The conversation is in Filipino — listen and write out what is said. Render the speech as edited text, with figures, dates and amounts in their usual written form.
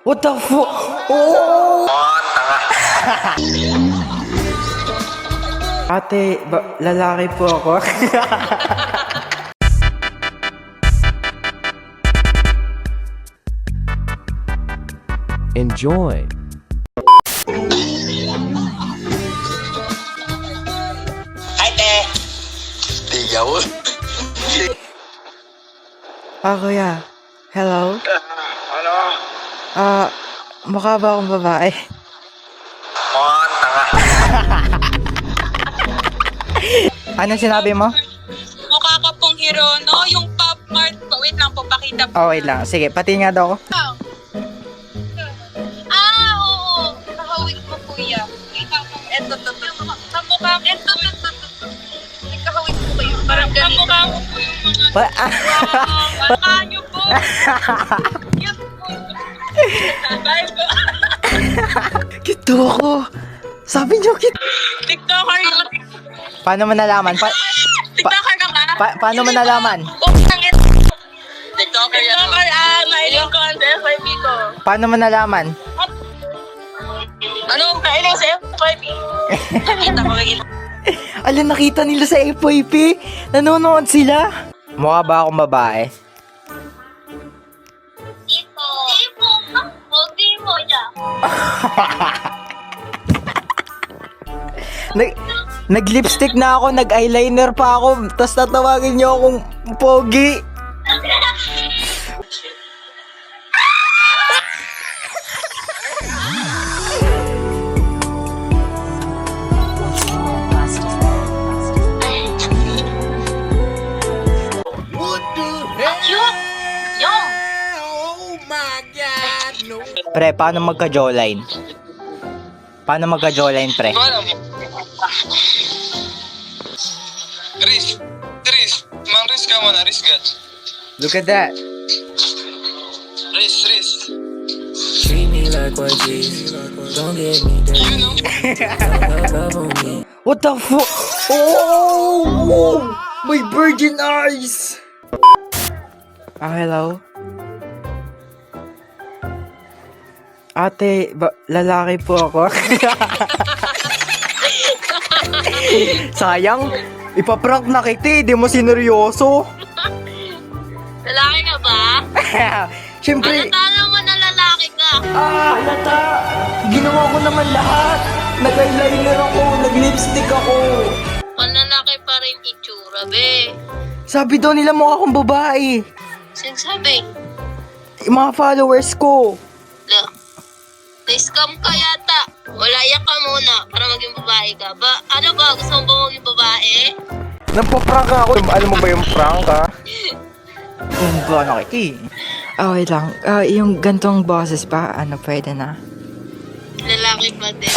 What the fuck? Oh! Ate, lalaki po ako. Enjoy. Hi, te. Tigaw. Kuya. Hello? Ano? Mukha ba akong babae? Tanga. Ano sinabi mo? Mukha ka pong hero, no? Yung Pop Mart po. Wait lang po, pakita po. Oh, wait lang. Sige, pati nga daw ako. Oo. Nakahawig mo, kuya. Eto, sa mukha mo. Eto. Nakahawig mo kayo. Parang ganito. Sa mukha mo po yung mga... Mukha nyo po. Yun po. Bye po. Kito ako. Sabi niyo, kito. TikToker yun. Paano mo nalaman? TikToker ka ba? Paano mo nalaman? TikToker yan. TikToker, nailing ko ang FYP ko. Paano mo nalaman? Ano? Nailing sa FYP. Nakita ko lagi. Ala, nakita nila sa FYP. Nanonood sila. Mukha ba akong babae? Tipo. Hindi mo siya. Nag-lipstick na ako, nag-eyeliner pa ako, tapos tatawagin niyo akong pogi. Pre, paano magka-jawline? Paano magka-jawline, pre? Riz. Mang-riz ka muna, Riz God. Look at that. Riz. Treat me like what G's. Don't get me dirty. You know? Love on me. What the fuck? Oh! My virgin eyes! Hello? Ate, lalaki po ako. Sayang, ipaprank na kita, di mo sineryoso. Lalaki ka ba? Siyempre, Tala mo na lalaki ka. halata! Ginawa ko naman lahat. Nag-eyeliner ako, nag-lipstick ako. Panlalaki pa rin itsura, be. Sabi daw nila mukha akong babae. Sinasabi, Yung mga followers ko. na-scam ka yata. Wala yan ka muna para maging babae ka. Ano ba? Gusto mo ba maging babae? Nagpa-prank ako. Alam mo ba yung prank, ha? Yung ba nakiki? Wait lang. Yung gantong boses pa, ano pwede na? Lalaki pa din.